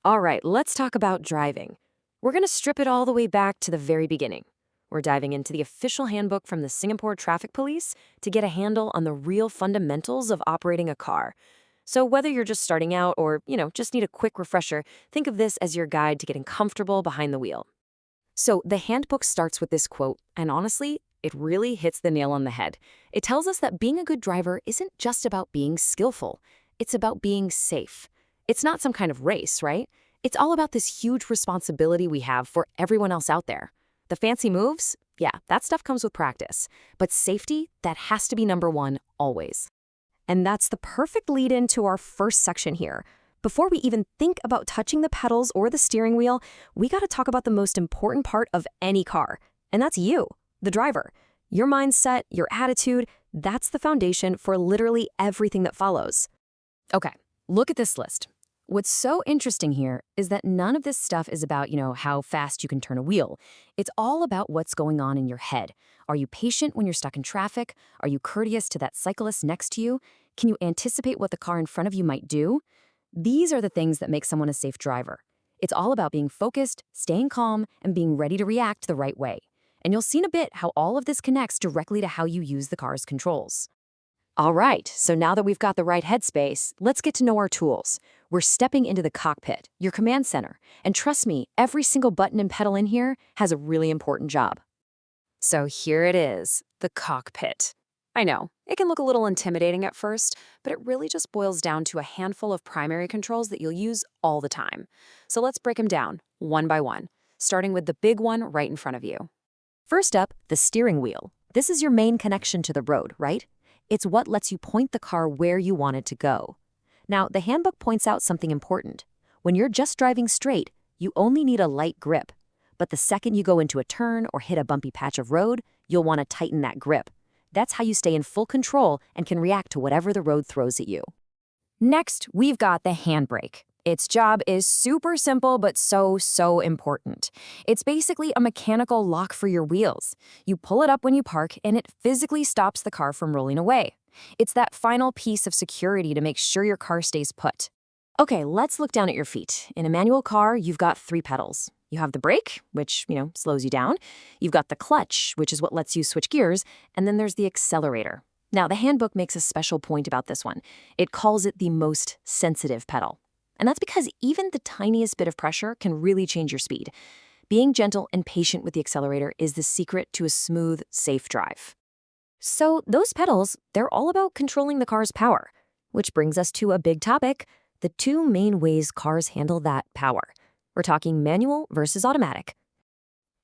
All right, let's talk about driving. We're going to strip it all the way back to the very beginning. We're diving into the official handbook from the Singapore Traffic Police to get a handle on the real fundamentals of operating a car. So whether you're just starting out or, just need a quick refresher, think of this as your guide to getting comfortable behind the wheel. So the handbook starts with this quote, and honestly, it really hits the nail on the head. It tells us that being a good driver isn't just about being skillful. It's about being safe. It's not some kind of race, right? It's all about this huge responsibility we have for everyone else out there. The fancy moves? Yeah, that stuff comes with practice. But safety, that has to be number one always. And that's the perfect lead into our first section here. Before we even think about touching the pedals or the steering wheel, we got to talk about the most important part of any car, and that's you, the driver. Your mindset, your attitude, that's the foundation for literally everything that follows. Okay, look at this list. What's so interesting here is that none of this stuff is about, how fast you can turn a wheel. It's all about what's going on in your head. Are you patient when you're stuck in traffic? Are you courteous to that cyclist next to you? Can you anticipate what the car in front of you might do? These are the things that make someone a safe driver. It's all about being focused, staying calm, and being ready to react the right way. And you'll see in a bit how all of this connects directly to how you use the car's controls. All right, so now that we've got the right headspace, let's get to know our tools. We're stepping into the cockpit, your command center, and trust me, every single button and pedal in here has a really important job. So here it is, the cockpit. I know, it can look a little intimidating at first, but it really just boils down to a handful of primary controls that you'll use all the time. So let's break them down, one by one, starting with the big one right in front of you. First up, the steering wheel. This is your main connection to the road, right? It's what lets you point the car where you want it to go. Now, the handbook points out something important. When you're just driving straight, you only need a light grip. But the second you go into a turn or hit a bumpy patch of road, you'll want to tighten that grip. That's how you stay in full control and can react to whatever the road throws at you. Next, we've got the handbrake. Its job is super simple but so important. It's basically a mechanical lock for your wheels. You pull it up when you park and it physically stops the car from rolling away. It's that final piece of security to make sure your car stays put. Okay, let's look down at your feet. In a manual car, you've got 3 pedals. You have the brake, which, slows you down. You've got the clutch, which is what lets you switch gears. And then there's the accelerator. Now, the handbook makes a special point about this one. It calls it the most sensitive pedal. And that's because even the tiniest bit of pressure can really change your speed. Being gentle and patient with the accelerator is the secret to a smooth, safe drive. So those pedals, they're all about controlling the car's power. Which brings us to a big topic, the 2 main ways cars handle that power. We're talking manual versus automatic.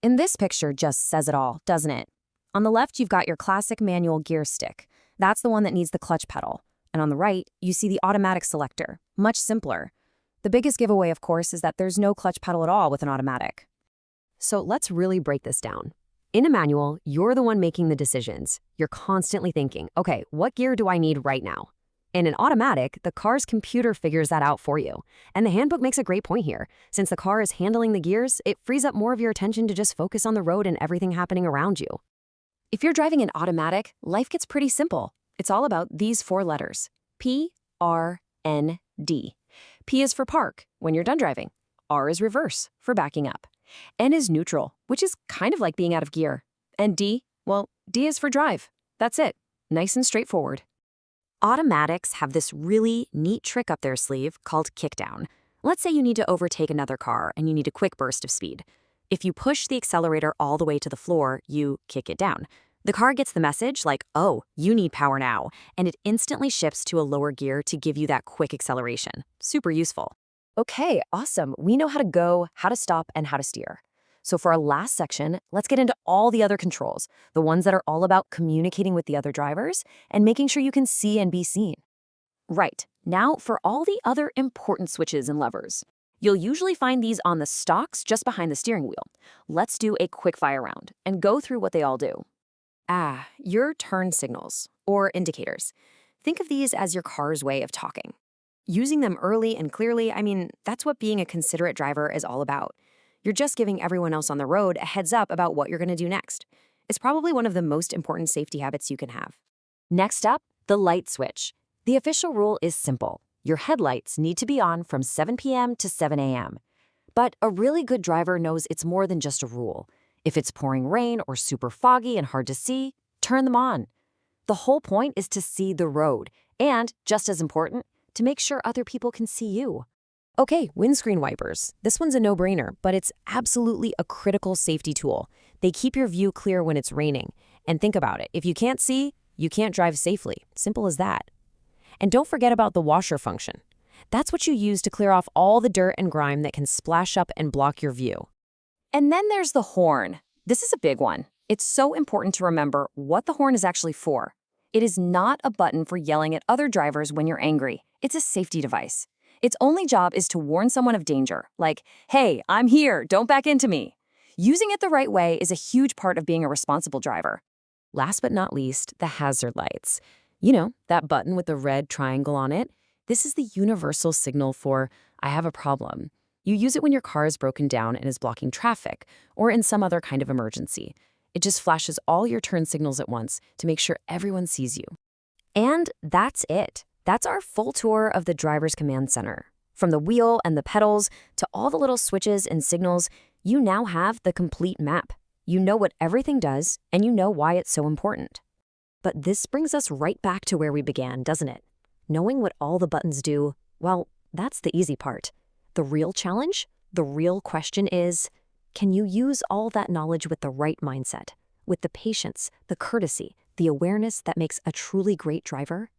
And this picture just says it all, doesn't it? On the left, you've got your classic manual gear stick. That's the one that needs the clutch pedal. And on the right, you see the automatic selector, much simpler. The biggest giveaway, of course, is that there's no clutch pedal at all with an automatic. So let's really break this down. In a manual, you're the one making the decisions. You're constantly thinking, okay, what gear do I need right now? In an automatic, the car's computer figures that out for you. And the handbook makes a great point here. Since the car is handling the gears, it frees up more of your attention to just focus on the road and everything happening around you. If you're driving an automatic, life gets pretty simple. It's all about these 4 letters. P, R, N, D. P is for park, when you're done driving. R is reverse, for backing up. N is neutral, which is kind of like being out of gear. And D, well, D is for drive. That's it. Nice and straightforward. Automatics have this really neat trick up their sleeve called kickdown. Let's say you need to overtake another car and you need a quick burst of speed. If you push the accelerator all the way to the floor, you kick it down. The car gets the message like, oh, you need power now, and it instantly shifts to a lower gear to give you that quick acceleration. Super useful. Okay, awesome. We know how to go, how to stop, and how to steer. So for our last section, let's get into all the other controls, the ones that are all about communicating with the other drivers and making sure you can see and be seen. Right, now for all the other important switches and levers. You'll usually find these on the stalks just behind the steering wheel. Let's do a quick fire round and go through what they all do. Your turn signals, or indicators. Think of these as your car's way of talking. Using them early and clearly, that's what being a considerate driver is all about. You're just giving everyone else on the road a heads up about what you're going to do next. It's probably one of the most important safety habits you can have. Next up, the light switch. The official rule is simple. Your headlights need to be on from 7 p.m. to 7 a.m. But a really good driver knows it's more than just a rule. If it's pouring rain or super foggy and hard to see, turn them on. The whole point is to see the road, and, just as important, to make sure other people can see you. Okay, windscreen wipers. This one's a no-brainer, but it's absolutely a critical safety tool. They keep your view clear when it's raining. And think about it, if you can't see, you can't drive safely. Simple as that. And don't forget about the washer function. That's what you use to clear off all the dirt and grime that can splash up and block your view. And then there's the horn. This is a big one. It's so important to remember what the horn is actually for. It is not a button for yelling at other drivers when you're angry. It's a safety device. Its only job is to warn someone of danger, like, hey, I'm here, don't back into me. Using it the right way is a huge part of being a responsible driver. Last but not least, the hazard lights. You know, that button with the red triangle on it? This is the universal signal for, I have a problem. You use it when your car is broken down and is blocking traffic, or in some other kind of emergency. It just flashes all your turn signals at once to make sure everyone sees you. And that's it. That's our full tour of the driver's command center. From the wheel and the pedals to all the little switches and signals, you now have the complete map. You know what everything does, and you know why it's so important. But this brings us right back to where we began, doesn't it? Knowing what all the buttons do, well, that's the easy part. The real challenge, the real question is, can you use all that knowledge with the right mindset, with the patience, the courtesy, the awareness that makes a truly great driver?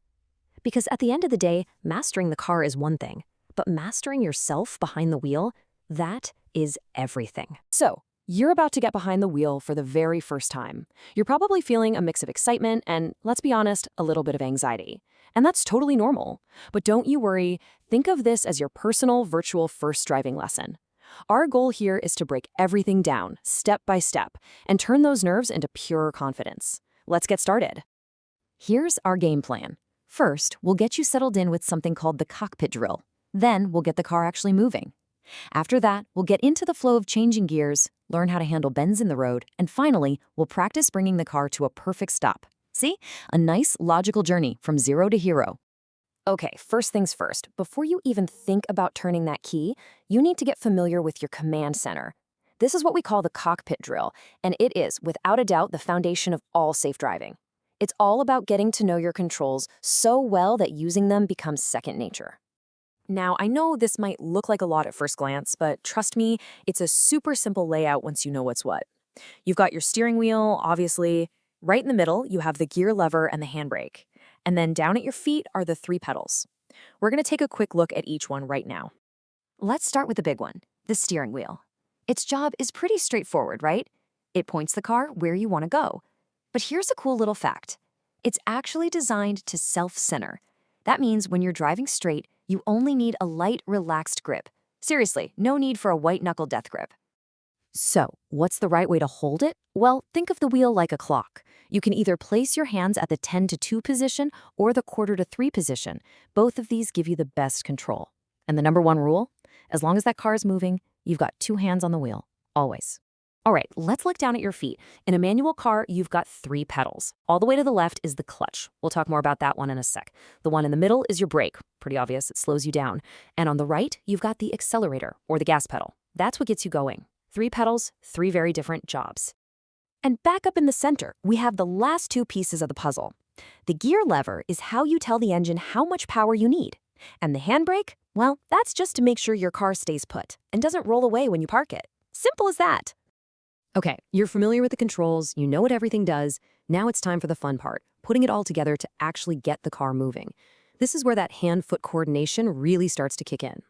Because at the end of the day, mastering the car is one thing, but mastering yourself behind the wheel, that is everything. So, you're about to get behind the wheel for the very first time. You're probably feeling a mix of excitement and, let's be honest, a little bit of anxiety. And that's totally normal. But don't you worry, think of this as your personal virtual first driving lesson. Our goal here is to break everything down, step by step, and turn those nerves into pure confidence. Let's get started. Here's our game plan. First, we'll get you settled in with something called the cockpit drill. Then, we'll get the car actually moving. After that, we'll get into the flow of changing gears, learn how to handle bends in the road, and finally, we'll practice bringing the car to a perfect stop. See? A nice, logical journey from zero to hero. Okay, first things first. Before you even think about turning that key, you need to get familiar with your command center. This is what we call the cockpit drill, and it is, without a doubt, the foundation of all safe driving. It's all about getting to know your controls so well that using them becomes second nature. Now, I know this might look like a lot at first glance, but trust me, it's a super simple layout once you know what's what. You've got your steering wheel, obviously. Right in the middle, you have the gear lever and the handbrake. And then down at your feet are the 3 pedals. We're going to take a quick look at each one right now. Let's start with the big one, the steering wheel. Its job is pretty straightforward, right? It points the car where you want to go. But here's a cool little fact. It's actually designed to self-center. That means when you're driving straight, you only need a light, relaxed grip. Seriously, no need for a white-knuckle death grip. So, what's the right way to hold it? Well, think of the wheel like a clock. You can either place your hands at the 10 to 2 position or the quarter to 3 position. Both of these give you the best control. And the number one rule? As long as that car is moving, you've got 2 hands on the wheel, always. All right, let's look down at your feet. In a manual car, you've got 3 pedals. All the way to the left is the clutch. We'll talk more about that one in a sec. The one in the middle is your brake. Pretty obvious, it slows you down. And on the right, you've got the accelerator, or the gas pedal. That's what gets you going. 3 pedals, 3 very different jobs. And back up in the center, we have the last 2 pieces of the puzzle. The gear lever is how you tell the engine how much power you need. And the handbrake, well, that's just to make sure your car stays put and doesn't roll away when you park it. Simple as that. Okay, you're familiar with the controls, you know what everything does. Now it's time for the fun part, putting it all together to actually get the car moving. This is where that hand-foot coordination really starts to kick in.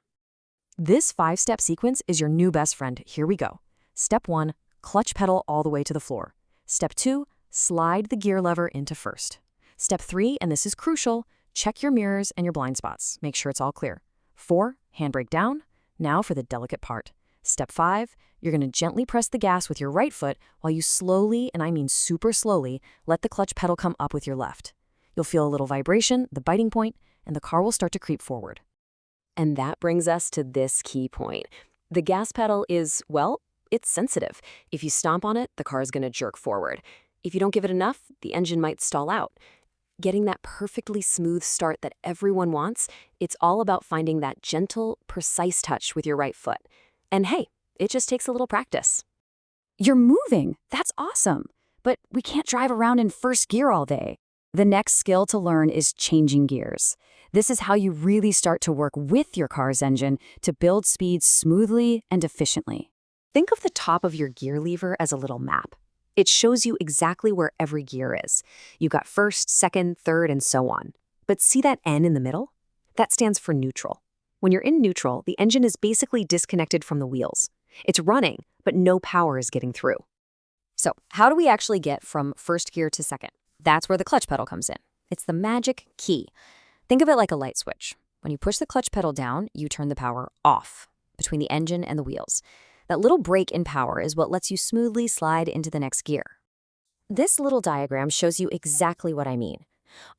This 5-step sequence is your new best friend. Here we go. Step 1, clutch pedal all the way to the floor. Step 2, slide the gear lever into first. Step 3, and this is crucial, check your mirrors and your blind spots. Make sure it's all clear. 4, handbrake down. Now for the delicate part. Step 5, you're going to gently press the gas with your right foot while you slowly, and I mean super slowly, let the clutch pedal come up with your left. You'll feel a little vibration, the biting point, and the car will start to creep forward. And that brings us to this key point. The gas pedal is, well, it's sensitive. If you stomp on it, the car is going to jerk forward. If you don't give it enough, the engine might stall out. Getting that perfectly smooth start that everyone wants, it's all about finding that gentle, precise touch with your right foot. And hey, it just takes a little practice. You're moving. That's awesome. But we can't drive around in first gear all day. The next skill to learn is changing gears. This is how you really start to work with your car's engine to build speed smoothly and efficiently. Think of the top of your gear lever as a little map. It shows you exactly where every gear is. You've got first, second, third, and so on. But see that N in the middle? That stands for neutral. When you're in neutral, the engine is basically disconnected from the wheels. It's running, but no power is getting through. So, how do we actually get from first gear to second? That's where the clutch pedal comes in. It's the magic key. Think of it like a light switch. When you push the clutch pedal down, you turn the power off between the engine and the wheels. That little break in power is what lets you smoothly slide into the next gear. This little diagram shows you exactly what I mean.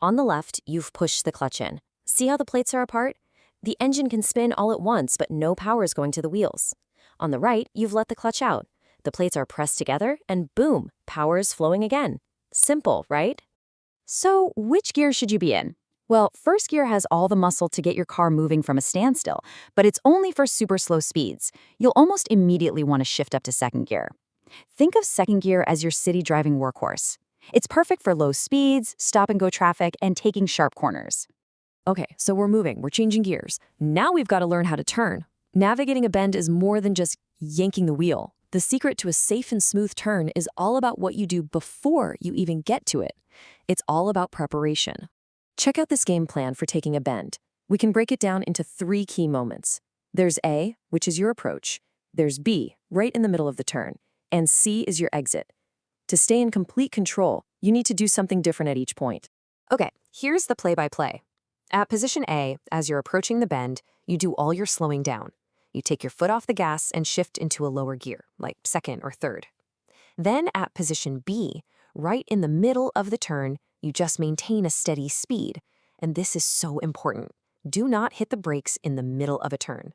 On the left, you've pushed the clutch in. See how the plates are apart? The engine can spin all at once, but no power is going to the wheels. On the right, you've let the clutch out. The plates are pressed together, and boom, power is flowing again. Simple, right? So, which gear should you be in? Well, first gear has all the muscle to get your car moving from a standstill, but it's only for super slow speeds. You'll almost immediately want to shift up to second gear. Think of second gear as your city driving workhorse. It's perfect for low speeds, stop-and-go traffic, and taking sharp corners. Okay, so we're moving, we're changing gears. Now we've got to learn how to turn. Navigating a bend is more than just yanking the wheel. The secret to a safe and smooth turn is all about what you do before you even get to it. It's all about preparation. Check out this game plan for taking a bend. We can break it down into 3 key moments. There's A, which is your approach. There's B, right in the middle of the turn. And C is your exit. To stay in complete control, you need to do something different at each point. Okay, here's the play-by-play. At position A, as you're approaching the bend, you do all your slowing down. You take your foot off the gas and shift into a lower gear, like second or third. Then at position B, right in the middle of the turn, you just maintain a steady speed. And this is so important. Do not hit the brakes in the middle of a turn.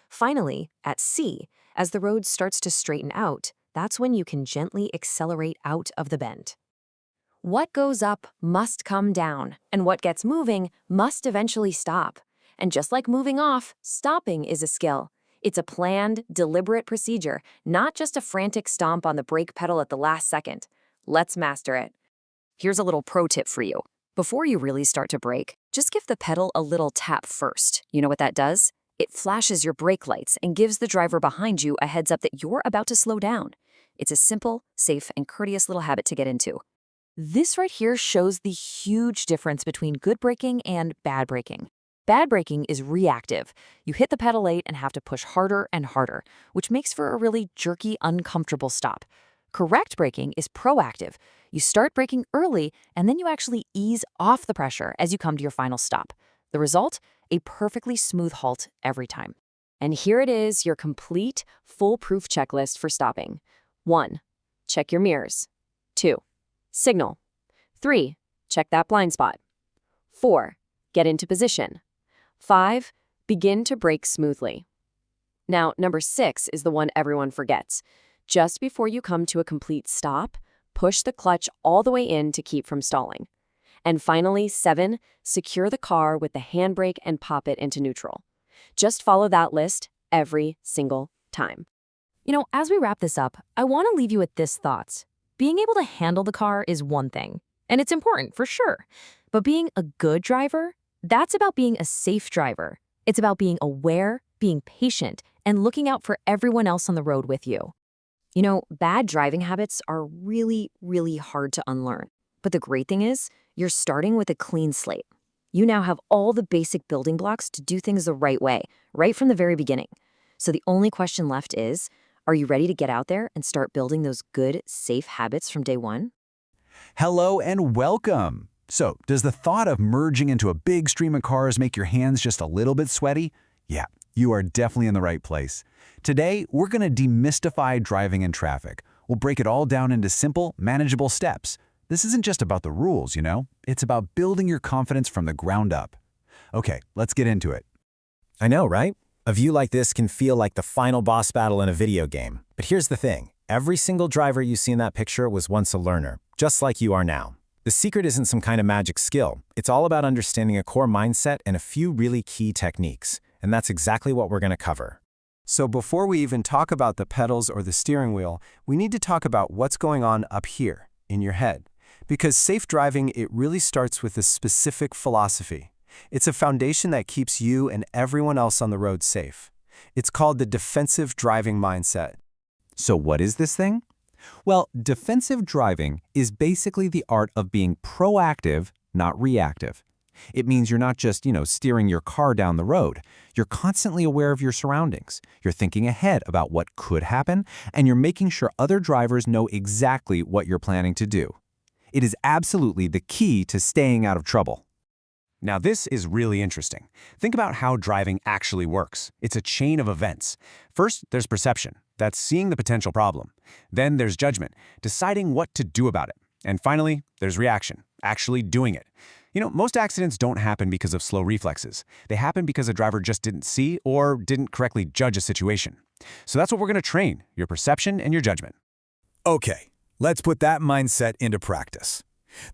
Finally, at C, as the road starts to straighten out, that's when you can gently accelerate out of the bend. What goes up must come down, and what gets moving must eventually stop. And just like moving off, stopping is a skill. It's a planned, deliberate procedure, not just a frantic stomp on the brake pedal at the last second. Let's master it. Here's a little pro tip for you. Before you really start to brake, just give the pedal a little tap first. You know what that does? It flashes your brake lights and gives the driver behind you a heads up that you're about to slow down. It's a simple, safe, and courteous little habit to get into. This right here shows the huge difference between good braking and bad braking. Bad braking is reactive. You hit the pedal late and have to push harder and harder, which makes for a really jerky, uncomfortable stop. Correct braking is proactive. You start braking early, and then you actually ease off the pressure as you come to your final stop. The result? A perfectly smooth halt every time. And here it is, your complete, foolproof checklist for stopping. 1. Check your mirrors. 2. Signal. 3. Check that blind spot. 4. Get into position. 5. Begin to brake smoothly. Now, number 6 is the one everyone forgets. Just before you come to a complete stop, push the clutch all the way in to keep from stalling. And finally, 7, secure the car with the handbrake and pop it into neutral. Just follow that list every single time. You know, as we wrap this up, I want to leave you with this thought. Being able to handle the car is one thing, and it's important for sure. But being a good driver, that's about being a safe driver. It's about being aware, being patient, and looking out for everyone else on the road with you. You know, bad driving habits are really, really hard to unlearn. But the great thing is, you're starting with a clean slate. You now have all the basic building blocks to do things the right way, right from the very beginning. So the only question left is, are you ready to get out there and start building those good, safe habits from day one? Hello and welcome. So, does the thought of merging into a big stream of cars make your hands just a little bit sweaty? Yeah, you are definitely in the right place. Today, we're going to demystify driving in traffic. We'll break it all down into simple, manageable steps. This isn't just about the rules, you know? It's about building your confidence from the ground up. Okay, let's get into it. I know, right? A view like this can feel like the final boss battle in a video game. But here's the thing. Every single driver you see in that picture was once a learner, just like you are now. The secret isn't some kind of magic skill. It's all about understanding a core mindset and a few really key techniques. And that's exactly what we're going to cover. So before we even talk about the pedals or the steering wheel, we need to talk about what's going on up here in your head. Because safe driving, it really starts with a specific philosophy. It's a foundation that keeps you and everyone else on the road safe. It's called the defensive driving mindset. So what is this thing? Well, defensive driving is basically the art of being proactive, not reactive. It means you're not just, steering your car down the road. You're constantly aware of your surroundings. You're thinking ahead about what could happen, and you're making sure other drivers know exactly what you're planning to do. It is absolutely the key to staying out of trouble. Now this is really interesting. Think about how driving actually works. It's a chain of events. First, there's perception. That's seeing the potential problem. Then there's judgment, deciding what to do about it. And finally, there's reaction, actually doing it. Most accidents don't happen because of slow reflexes. They happen because a driver just didn't see or didn't correctly judge a situation. So that's what we're going to train, your perception and your judgment. Okay, let's put that mindset into practice.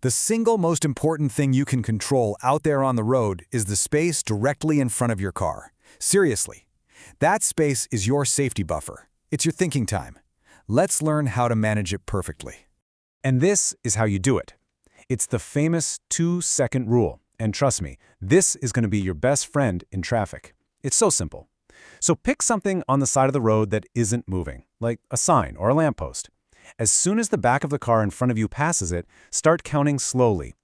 The single most important thing you can control out there on the road is the space directly in front of your car. Seriously. That space is your safety buffer. It's your thinking time. Let's learn how to manage it perfectly. And this is how you do it. It's the famous 2-second rule. And trust me, this is going to be your best friend in traffic. It's so simple. So pick something on the side of the road that isn't moving, like a sign or a lamppost. As soon as the back of the car in front of you passes it, start counting slowly.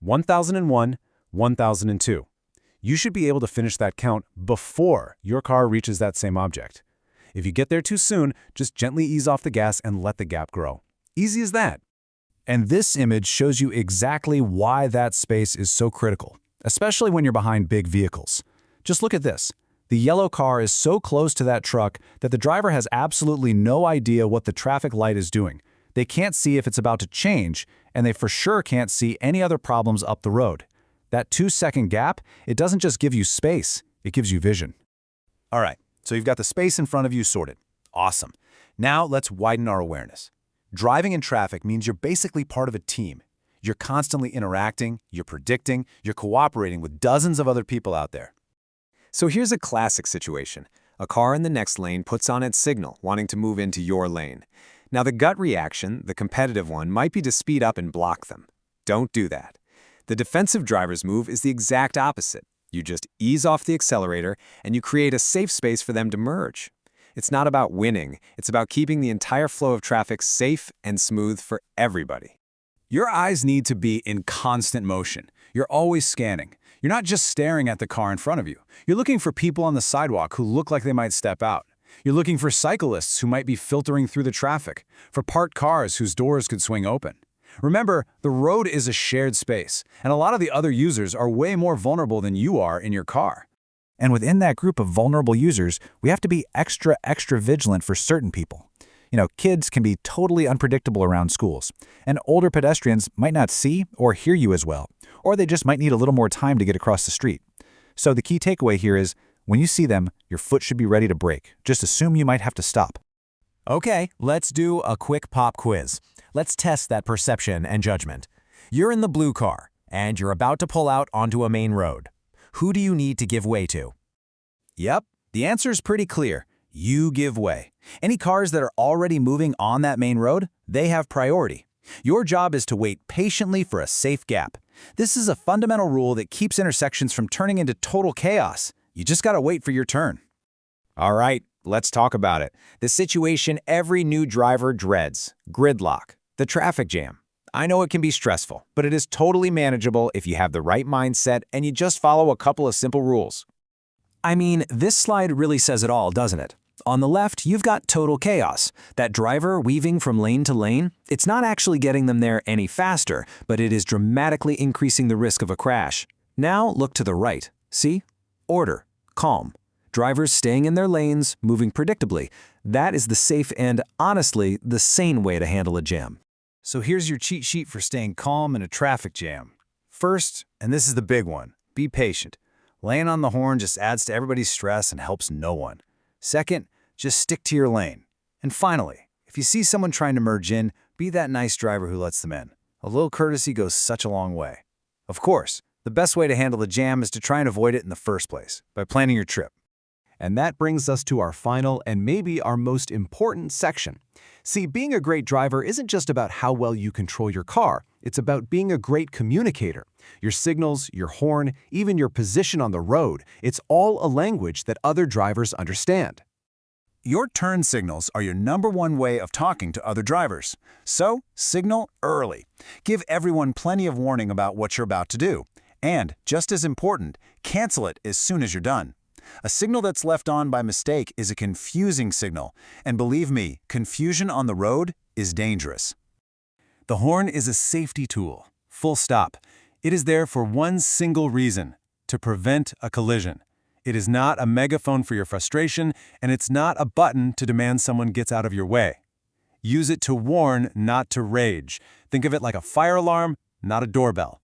1001, 1002. You should be able to finish that count before your car reaches that same object. If you get there too soon, just gently ease off the gas and let the gap grow. Easy as that. And this image shows you exactly why that space is so critical, especially when you're behind big vehicles. Just look at this. The yellow car is so close to that truck that the driver has absolutely no idea what the traffic light is doing. They can't see if it's about to change, and they for sure can't see any other problems up the road. That 2-second gap, it doesn't just give you space, it gives you vision. All right, so you've got the space in front of you sorted. Awesome. Now let's widen our awareness. Driving in traffic means you're basically part of a team. You're constantly interacting, you're predicting, you're cooperating with dozens of other people out there. So here's a classic situation. A car in the next lane puts on its signal, wanting to move into your lane. Now the gut reaction, the competitive one, might be to speed up and block them. Don't do that. The defensive driver's move is the exact opposite. You just ease off the accelerator and you create a safe space for them to merge. It's not about winning, it's about keeping the entire flow of traffic safe and smooth for everybody. Your eyes need to be in constant motion. You're always scanning. You're not just staring at the car in front of you. You're looking for people on the sidewalk who look like they might step out. You're looking for cyclists who might be filtering through the traffic, for parked cars whose doors could swing open. Remember, the road is a shared space, and a lot of the other users are way more vulnerable than you are in your car. And within that group of vulnerable users, we have to be extra vigilant for certain people. Kids can be totally unpredictable around schools, and older pedestrians might not see or hear you as well, or they just might need a little more time to get across the street. So the key takeaway here is, when you see them, your foot should be ready to brake. Just assume you might have to stop. Okay, let's do a quick pop quiz. Let's test that perception and judgment. You're in the blue car, and you're about to pull out onto a main road. Who do you need to give way to? Yep, the answer is pretty clear. You give way. Any cars that are already moving on that main road, they have priority. Your job is to wait patiently for a safe gap. This is a fundamental rule that keeps intersections from turning into total chaos. You just gotta wait for your turn. All right, let's talk about it. The situation every new driver dreads: gridlock, the traffic jam. I know it can be stressful, but it is totally manageable if you have the right mindset and you just follow a couple of simple rules. I mean, this slide really says it all, doesn't it? On the left, you've got total chaos. That driver weaving from lane to lane, it's not actually getting them there any faster, but it is dramatically increasing the risk of a crash. Now look to the right. See? Order. Calm. Drivers staying in their lanes, moving predictably. That is the safe and, honestly, the sane way to handle a jam. So here's your cheat sheet for staying calm in a traffic jam. First, and this is the big one, be patient. Laying on the horn just adds to everybody's stress and helps no one. Second, just stick to your lane. And finally, if you see someone trying to merge in, be that nice driver who lets them in. A little courtesy goes such a long way. Of course, the best way to handle the jam is to try and avoid it in the first place, by planning your trip. And that brings us to our final and maybe our most important section. See, being a great driver isn't just about how well you control your car. It's about being a great communicator. Your signals, your horn, even your position on the road, it's all a language that other drivers understand. Your turn signals are your #1 way of talking to other drivers. So, signal early. Give everyone plenty of warning about what you're about to do. And, just as important, cancel it as soon as you're done. A signal that's left on by mistake is a confusing signal, and believe me, confusion on the road is dangerous. The horn is a safety tool, full stop. It is there for one single reason: to prevent a collision. It is not a megaphone for your frustration, and it's not a button to demand someone gets out of your way. Use it to warn, not to rage. Think of it like a fire alarm, not a doorbell.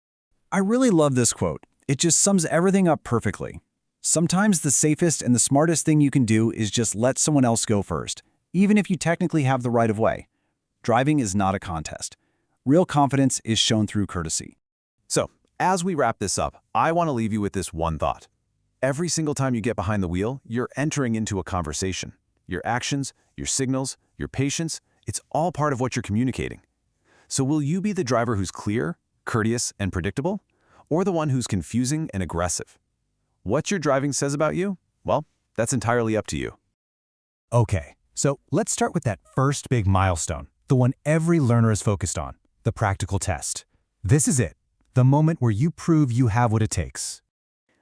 I really love this quote. It just sums everything up perfectly. Sometimes the safest and the smartest thing you can do is just let someone else go first, even if you technically have the right of way. Driving is not a contest. Real confidence is shown through courtesy. So, as we wrap this up, I want to leave you with this one thought. Every single time you get behind the wheel, you're entering into a conversation. Your actions, your signals, your patience, it's all part of what you're communicating. So will you be the driver who's clear, courteous, and predictable, or the one who's confusing and aggressive? What your driving says about you? Well, that's entirely up to you. Okay, so let's start with that first big milestone, the one every learner is focused on, the practical test. This is it, the moment where you prove you have what it takes.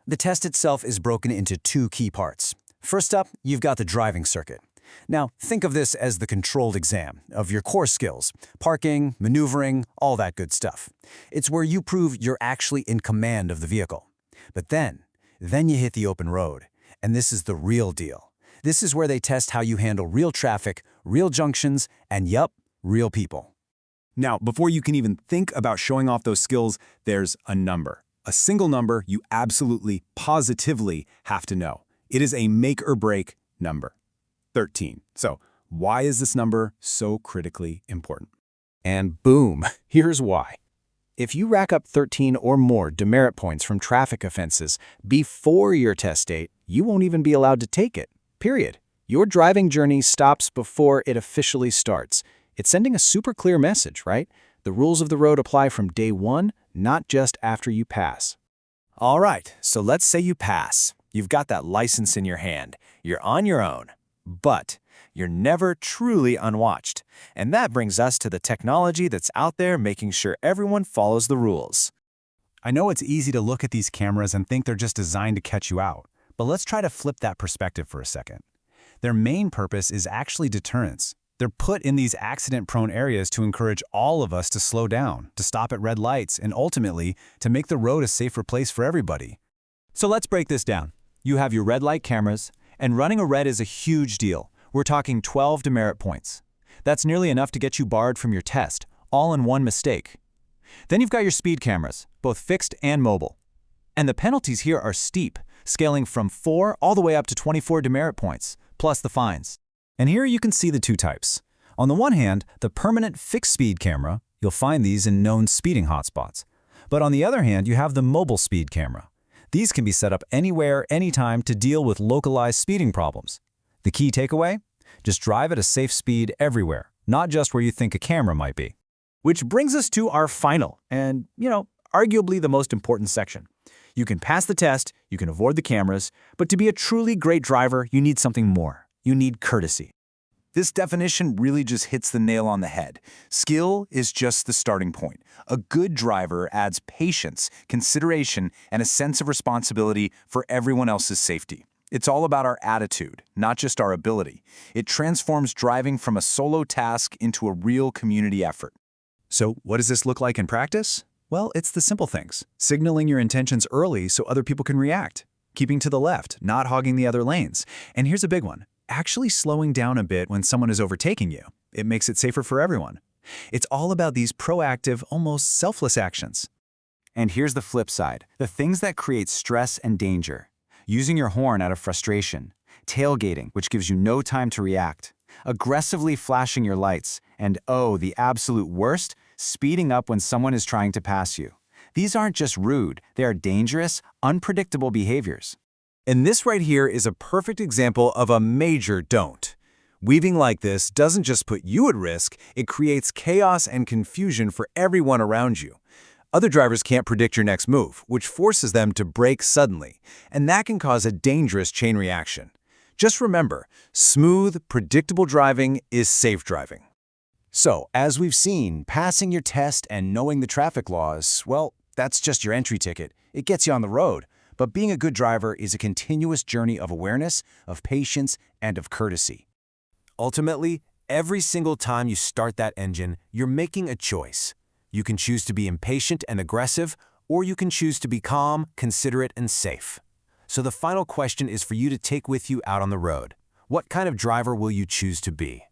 The test itself is broken into 2 key parts. First up, you've got the driving circuit. Now, think of this as the controlled exam of your core skills, parking, maneuvering, all that good stuff. It's where you prove you're actually in command of the vehicle. But then you hit the open road, and this is the real deal. This is where they test how you handle real traffic, real junctions, and yup, real people. Now, before you can even think about showing off those skills, there's a number. A single number you absolutely, positively have to know. It is a make or break number. 13. So, why is this number so critically important? And boom, here's why. If you rack up 13 or more demerit points from traffic offenses before your test date, you won't even be allowed to take it. Period. Your driving journey stops before it officially starts. It's sending a super clear message, right? The rules of the road apply from day 1, not just after you pass. All right, so let's say you pass. You've got that license in your hand. You're on your own. But you're never truly unwatched. And that brings us to the technology that's out there making sure everyone follows the rules. I know it's easy to look at these cameras and think they're just designed to catch you out, but let's try to flip that perspective for a second. Their main purpose is actually deterrence. They're put in these accident-prone areas to encourage all of us to slow down, to stop at red lights, and ultimately, to make the road a safer place for everybody. So let's break this down. You have your red light cameras, and running a red is a huge deal. We're talking 12 demerit points. That's nearly enough to get you barred from your test, all in one mistake. Then you've got your speed cameras, both fixed and mobile. And the penalties here are steep, scaling from 4 all the way up to 24 demerit points, plus the fines. And here you can see the 2 types. On the one hand, the permanent fixed speed camera, you'll find these in known speeding hotspots. But on the other hand, you have the mobile speed camera. These can be set up anywhere, anytime to deal with localized speeding problems. The key takeaway? Just drive at a safe speed everywhere, not just where you think a camera might be. Which brings us to our final and, arguably the most important section. You can pass the test, you can avoid the cameras, but to be a truly great driver, you need something more. You need courtesy. This definition really just hits the nail on the head. Skill is just the starting point. A good driver adds patience, consideration, and a sense of responsibility for everyone else's safety. It's all about our attitude, not just our ability. It transforms driving from a solo task into a real community effort. So what does this look like in practice? Well, it's the simple things. Signaling your intentions early so other people can react. Keeping to the left, not hogging the other lanes. And here's a big one. Actually slowing down a bit when someone is overtaking you. It makes it safer for everyone. It's all about these proactive, almost selfless actions. And here's the flip side, the things that create stress and danger. Using your horn out of frustration, tailgating, which gives you no time to react, aggressively flashing your lights, and oh, the absolute worst, speeding up when someone is trying to pass you. These aren't just rude, they are dangerous, unpredictable behaviors. And this right here is a perfect example of a major don't. Weaving like this doesn't just put you at risk, it creates chaos and confusion for everyone around you. Other drivers can't predict your next move, which forces them to brake suddenly, and that can cause a dangerous chain reaction. Just remember, smooth, predictable driving is safe driving. So, as we've seen, passing your test and knowing the traffic laws, well, that's just your entry ticket. It gets you on the road. But being a good driver is a continuous journey of awareness, of patience, and of courtesy. Ultimately, every single time you start that engine, you're making a choice. You can choose to be impatient and aggressive, or you can choose to be calm, considerate, and safe. So the final question is for you to take with you out on the road. What kind of driver will you choose to be?